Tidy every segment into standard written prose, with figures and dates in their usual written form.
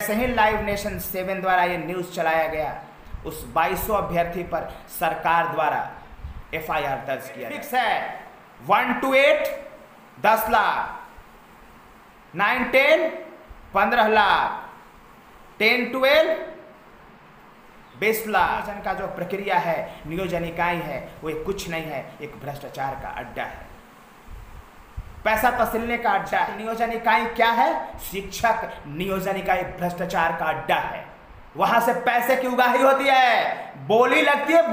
जैसे ही live nation 7 द्वारा ये न्यूज़ चलाया गया, उस 2200 अभ्यर्थी पर सरकार द्वारा FIR दर्ज किया। फिक्स है 1 to 8 10 लाख, 9 10 15 लाख, 10 12 20 लाख। नियोजन का जो प्रक्रिया है, नियोजन इकाई है, वो कुछ नहीं है, एक भ्रष्टाचार का अड्डा है, पैसा तसलने का अड्डा है। नियोजन इकाई क्या है? शिक्षक नियोजन इकाई भ्रष्टाचार का अड्डा है। वहां से पैसे की उगाही होती है, बोली लगती है,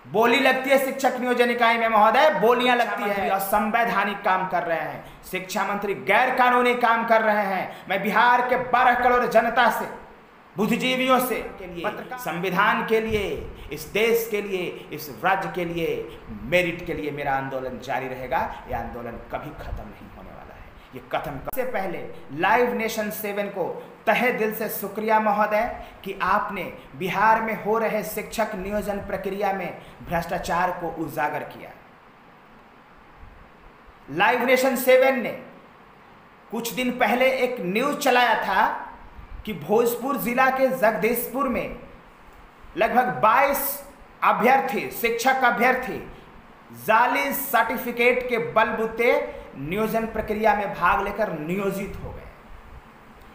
बोली लगती है शिक्षक नियोजन इकाई में महोदय, बोलियां लगती है। असंवैधानिक काम कर रहे हैं शिक्षा मंत्री, गैर कानूनी काम कर रहे हैं। मैं बिहार के 12 करोड़ जनता से, बुद्धिजीवियों से के लिए, संविधान के लिए, इस देश के लिए, इस राज्य के लिए, मेरिट के लिए मेरा आंदोलन जारी रहेगा। यह आंदोलन कभी खत्म नहीं होने वाला है। ये खत्म से पहले लाइव नेशन 7 को तहे दिल से शुक्रिया महोदय कि आपने बिहार में हो रहे शिक्षक नियोजन प्रक्रिया में भ्रष्टाचार को उजागर किया। लाइव नेशन 7 ने कुछ दिन पहले एक न्यूज चलाया था कि भोजपुर जिला के जगदीशपुर में लगभग 22 अभ्यर्थी, शिक्षक अभ्यर्थी जाली सर्टिफिकेट के बलबूते नियोजन प्रक्रिया में भाग लेकर नियोजित हो गए।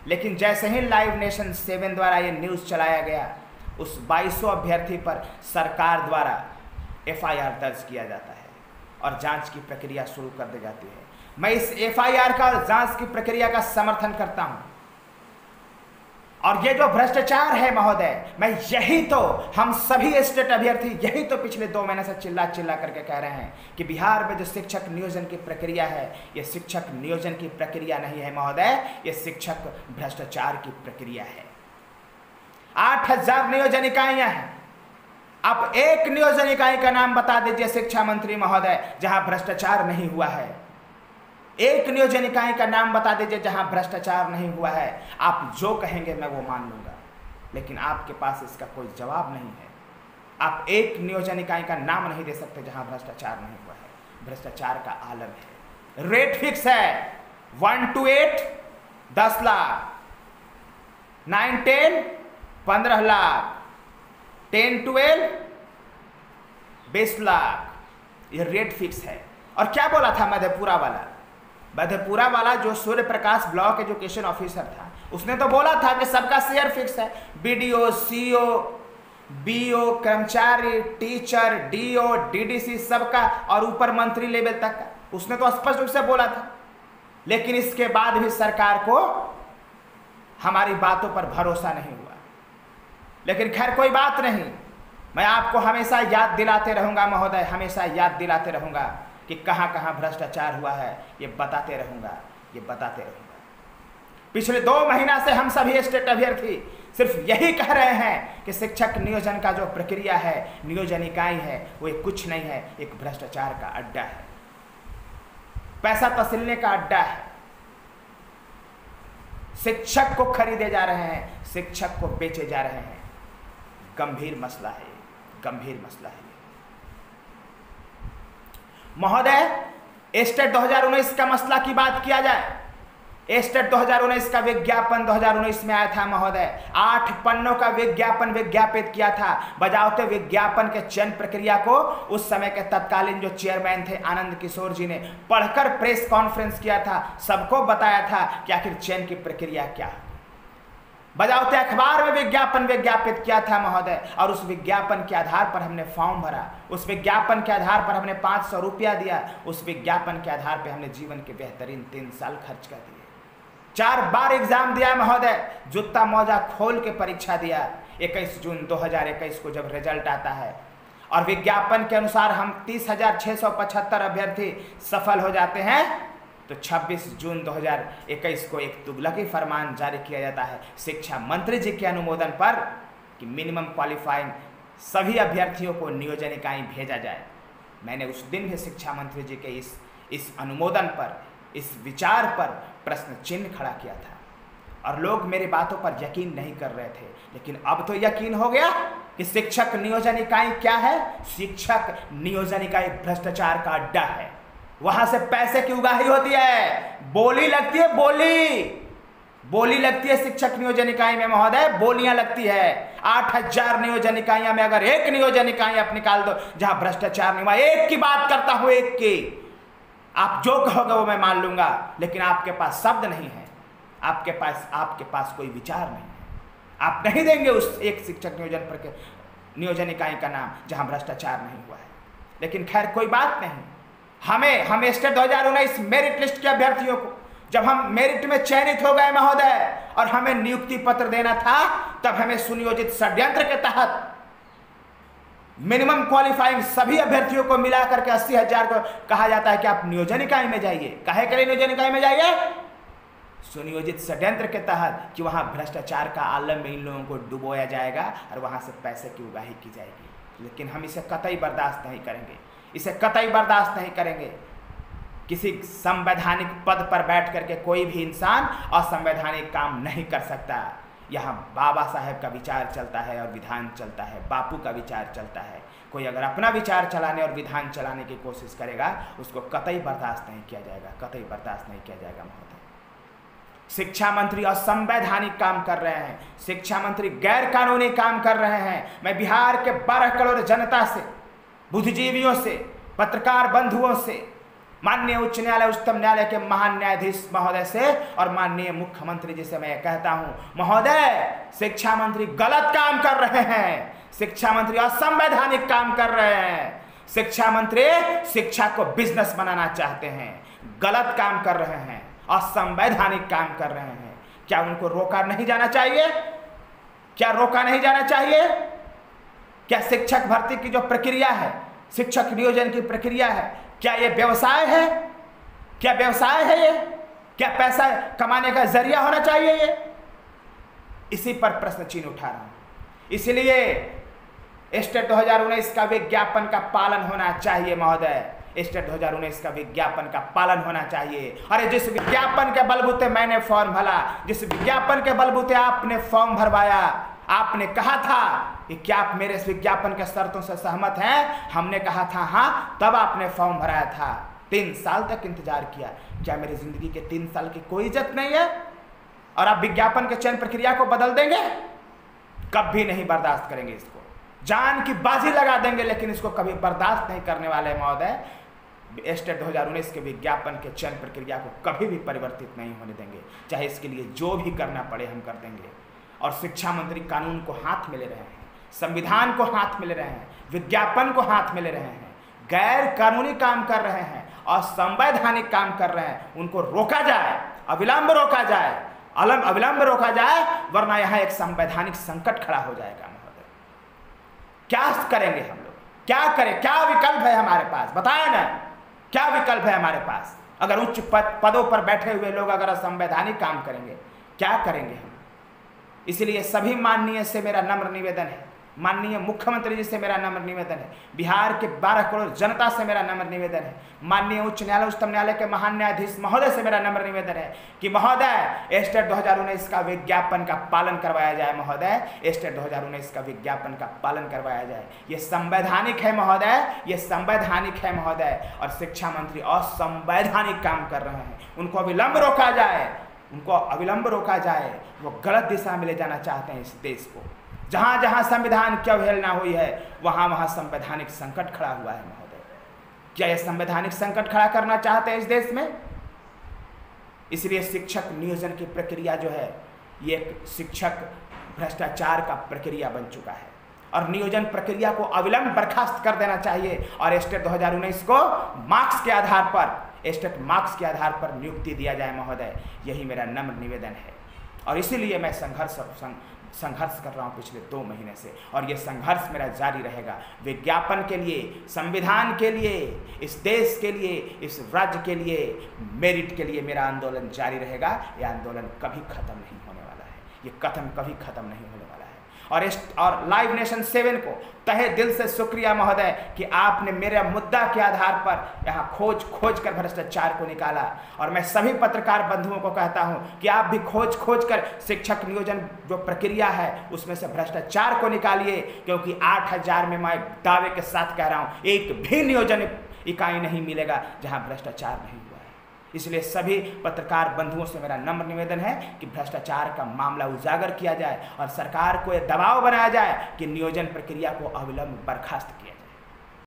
लेकिन जैसे ही लाइव नेशन 7 द्वारा ये न्यूज़ चलाया गया, उस 2200 अभ्यर्थी पर सरकार द्वारा FIR दर्ज किया जाता है और जांच की प्रक्रिया शुरू कर दी जाती है। मैं इस FIR का और जांच की प्रक्रिया का समर्थन करता हूं। और ये जो भ्रष्टाचार है महोदय, मैं यही तो, हम सभी स्टेट अभ्यर्थी यही तो पिछले 2 महीने से चिल्ला करके कह रहे हैं कि बिहार में जो शिक्षक नियोजन की प्रक्रिया है, ये शिक्षक नियोजन की प्रक्रिया नहीं है महोदय, ये शिक्षक भ्रष्टाचार की प्रक्रिया है। 8000 नियोजन इकाइयां हैं। आप एक नियोजन इकाई का नाम बता दीजिए शिक्षा मंत्री महोदय जहां भ्रष्टाचार नहीं हुआ है। एक नियोजन इकाई का नाम बता दीजिए जहां भ्रष्टाचार नहीं हुआ है। आप जो कहेंगे मैं वो मान लूंगा, लेकिन आपके पास इसका कोई जवाब नहीं है। आप एक नियोजन इकाई का नाम नहीं दे सकते जहां भ्रष्टाचार नहीं हुआ है। भ्रष्टाचार का आलम है। रेट फिक्स है 1 to 8 10 लाख, 9 10 15 लाख, 10 12 20 लाख, ये रेट फिक्स है। और क्या बोला था मधेपुरा वाला जो Surya Prakash block education officer था, उसने तो बोला था कि सबका शेयर फिक्स है। BDO, CO, BO, कर्मचारी, टीचर, DO, DDC सबका, और ऊपर मंत्री लेवल तक का, उसने तो स्पष्ट रूप से बोला था। लेकिन इसके बाद भी सरकार को हमारी बातों पर भरोसा नहीं हुआ। लेकिन खैर कोई बात नहीं, मैं आपको हमेशा याद दिलाते रहूंगा महोदय, हमेशा याद दिलाते रहूंगा कि कहां कहां भ्रष्टाचार हुआ है। ये बताते रहूंगा। पिछले 2 महीना से हम सभी स्टेट अभ्यर्थी सिर्फ यही कह रहे हैं कि शिक्षक नियोजन का जो प्रक्रिया है, नियोजन इकाई है, वो कुछ नहीं है, एक भ्रष्टाचार का अड्डा है, पैसा तसलने का अड्डा है। शिक्षक को खरीदे जा रहे हैं, शिक्षक को बेचे जा रहे हैं। गंभीर मसला है, गंभीर मसला है महोदय। स्टेट 2019 का मसला की बात किया जाए, स्टेट 2019 का विज्ञापन 2019 में आया था महोदय। 8 पन्नों का विज्ञापन विज्ञापित किया था। बजावते विज्ञापन के चयन प्रक्रिया को उस समय के तत्कालीन जो चेयरमैन थे आनंद किशोर जी ने पढ़कर प्रेस कॉन्फ्रेंस किया था, सबको बताया था कि आखिर चयन की प्रक्रिया क्या है। बजावते अखबार में विज्ञापन विज्ञापित किया था महोदय, और उस विज्ञापन के आधार पर हमने फॉर्म भरा, उस विज्ञापन के आधार पर हमने 500 रुपया दिया, उस विज्ञापन के आधार पर हमने जीवन के बेहतरीन 3 साल खर्च कर दिए। 4 बार एग्जाम दिया महोदय, जूता मोजा खोल के परीक्षा दिया। 21 जून 2021 को जब रिजल्ट आता है और विज्ञापन के अनुसार हम 30,675 अभ्यर्थी सफल हो जाते हैं, तो 26 जून 2021 को एक तुगलकी फरमान जारी किया जाता है शिक्षा मंत्री जी के अनुमोदन पर कि मिनिमम क्वालिफाइंग सभी अभ्यर्थियों को नियोजन इकाई भेजा जाए। मैंने उस दिन भी शिक्षा मंत्री जी के इस अनुमोदन पर, इस विचार पर प्रश्न चिन्ह खड़ा किया था और लोग मेरी बातों पर यकीन नहीं कर रहे थे। लेकिन अब तो यकीन हो गया कि शिक्षक नियोजन इकाई क्या है। शिक्षक नियोजन इकाई भ्रष्टाचार का अड्डा है। वहां से पैसे की उगाही होती है, बोली लगती है, बोली लगती है शिक्षक नियोजन इकाई में महोदय, बोलियां लगती है। 8000 नियोजन इकाइयां में अगर एक नियोजन इकाई आप निकाल दो जहां भ्रष्टाचार नहीं हुआ, एक की बात करता हूं, एक की, आप जो कहोगे वो मैं मान लूंगा, लेकिन आपके पास शब्द नहीं है, आपके पास कोई विचार नहीं है। आप नहीं देंगे उस एक शिक्षक नियोजन इकाई का नाम जहां भ्रष्टाचार नहीं हुआ है। लेकिन खैर कोई बात नहीं, हम स्टेट 2019 मेरिट लिस्ट के अभ्यर्थियों को जब हम मेरिट में चयनित हो गए महोदय और हमें नियुक्ति पत्र देना था, तब हमें सुनियोजित षड्यंत्र के तहत मिनिमम क्वालिफाइंग सभी अभ्यर्थियों को मिला करके 80,000 को कहा जाता है कि आप नियोजन इकाई में जाइए। काहे के लिए नियोजन इकाई में जाइए? सुनियोजित षड्यंत्र के तहत कि वहां भ्रष्टाचार का आलम में इन लोगों को डुबोया जाएगा और वहां से पैसे की उगाही की जाएगी। लेकिन हम इसे कतई बर्दाश्त नहीं करेंगे, इसे कतई बर्दाश्त नहीं करेंगे। किसी संवैधानिक पद पर बैठ करके कोई भी इंसान असंवैधानिक काम नहीं कर सकता। यहाँ बाबा साहेब का विचार चलता है और विधान चलता है, बापू का विचार चलता है। कोई अगर अपना विचार चलाने और विधान चलाने की कोशिश करेगा उसको कतई बर्दाश्त नहीं किया जाएगा, कतई बर्दाश्त नहीं किया जाएगा महोदय। शिक्षा मंत्री असंवैधानिक काम कर रहे हैं, शिक्षा मंत्री गैर कानूनी काम कर रहे हैं। मैं बिहार के 12 करोड़ जनता से, बुद्धिजीवियों से, पत्रकार बंधुओं से, माननीय उच्च न्यायालय उच्चतम न्यायालय के महान न्यायाधीश महोदय से और माननीय मुख्यमंत्री जी से मैं कहता हूं, महोदय शिक्षा मंत्री गलत काम कर रहे हैं, शिक्षा मंत्री असंवैधानिक काम कर रहे हैं, शिक्षा मंत्री शिक्षा को बिजनेस बनाना चाहते हैं, गलत काम कर रहे हैं, असंवैधानिक काम कर रहे हैं। क्या उनको रोका नहीं जाना चाहिए? क्या रोका नहीं जाना चाहिए? क्या शिक्षक भर्ती की जो प्रक्रिया है, शिक्षक नियोजन की प्रक्रिया है, क्या ये व्यवसाय है? क्या व्यवसाय है ये? क्या पैसा कमाने का जरिया होना चाहिए ये? इसी पर प्रश्न चिन्ह उठा रहा हूं। इसलिए स्टेट 2019 का विज्ञापन का पालन होना चाहिए महोदय, स्टेट 2019 का विज्ञापन का पालन होना चाहिए। अरे जिस विज्ञापन के बलबूते मैंने फॉर्म भरा, जिस विज्ञापन के बलबूते आपने फॉर्म भरवाया, आपने कहा था कि क्या आप मेरे इस विज्ञापन के शर्तों से सहमत हैं? हमने कहा था हाँ, तब आपने फॉर्म भराया था। 3 साल तक इंतजार किया। क्या मेरी जिंदगी के 3 साल की कोई इज्जत नहीं है? और आप विज्ञापन के चयन प्रक्रिया को बदल देंगे? कभी नहीं बर्दाश्त करेंगे इसको, जान की बाजी लगा देंगे, लेकिन इसको कभी बर्दाश्त नहीं करने वाले महोदय। स्टेट 2019 के विज्ञापन के चयन प्रक्रिया को कभी भी परिवर्तित नहीं होने देंगे, चाहे इसके लिए जो भी करना पड़े हम कर देंगे। और शिक्षा मंत्री कानून को हाथ में ले रहे हैं, संविधान को हाथ में ले रहे हैं, विज्ञापन को हाथ में ले रहे हैं, गैर कानूनी काम कर रहे हैं, असंवैधानिक काम कर रहे हैं। उनको रोका जाए, अविलंब रोका जाए, अविलंब रोका जाए, वरना यहाँ एक संवैधानिक संकट खड़ा हो जाएगा महोदय। क्या करेंगे हम लोग? क्या करें? क्या विकल्प है हमारे पास? बताएं ना, क्या विकल्प है हमारे पास? अगर उच्च पदों पर बैठे हुए लोग अगर असंवैधानिक काम करेंगे, क्या करेंगे हम? इसलिए सभी माननीय से मेरा नम्र निवेदन है, माननीय मुख्यमंत्री जी से मेरा नम्र निवेदन है, बिहार के 12 करोड़ जनता से मेरा नम्र निवेदन है, माननीय उच्च न्यायालय उच्चतम न्यायालय के महान न्यायाधीश महोदय से मेरा नम्र निवेदन है कि महोदय स्टेट 2019 का विज्ञापन का पालन करवाया जाए। महोदय स्टेट 2019 का विज्ञापन का पालन करवाया जाए। ये संवैधानिक है महोदय, ये संवैधानिक है महोदय। और शिक्षा मंत्री असंवैधानिक काम कर रहे हैं, उनको अविलंब रोका जाए, उनको अविलंब रोका जाए। वो गलत दिशा में ले जाना चाहते हैं इस देश को। जहां जहां संविधान की अवहेलना हुई है वहां वहां संवैधानिक संकट खड़ा हुआ है महोदय। क्या यह संवैधानिक संकट खड़ा करना चाहते हैं इस देश में? इसलिए शिक्षक नियोजन की प्रक्रिया जो है ये एक शिक्षक भ्रष्टाचार का प्रक्रिया बन चुका है और नियोजन प्रक्रिया को अविलंब बर्खास्त कर देना चाहिए और स्टेट 2019 को मार्क्स के आधार पर, स्टेट मार्क्स के आधार पर नियुक्ति दिया जाए महोदय। यही मेरा नम्र निवेदन है और इसीलिए मैं संघर्ष कर रहा हूँ पिछले 2 महीने से और ये संघर्ष मेरा जारी रहेगा। विज्ञापन के लिए, संविधान के लिए, इस देश के लिए, इस राज्य के लिए, मेरिट के लिए मेरा आंदोलन जारी रहेगा। यह आंदोलन कभी खत्म नहीं होने वाला है, ये कथन कभी खत्म नहीं होने वाला है। और लाइव नेशन 7 को तहे दिल से शुक्रिया महोदय कि आपने मेरे मुद्दा के आधार पर यहाँ खोज कर भ्रष्टाचार को निकाला। और मैं सभी पत्रकार बंधुओं को कहता हूँ कि आप भी खोज कर शिक्षक नियोजन जो प्रक्रिया है उसमें से भ्रष्टाचार को निकालिए, क्योंकि 8000 में मैं दावे के साथ कह रहा हूँ एक भी नियोजन इकाई नहीं मिलेगा जहाँ भ्रष्टाचार नहीं हुआ है। इसलिए सभी पत्रकार बंधुओं से मेरा नम्र निवेदन है कि भ्रष्टाचार का मामला उजागर किया जाए और सरकार को यह दबाव बनाया जाए कि नियोजन प्रक्रिया को अविलंब बर्खास्त किया जाए।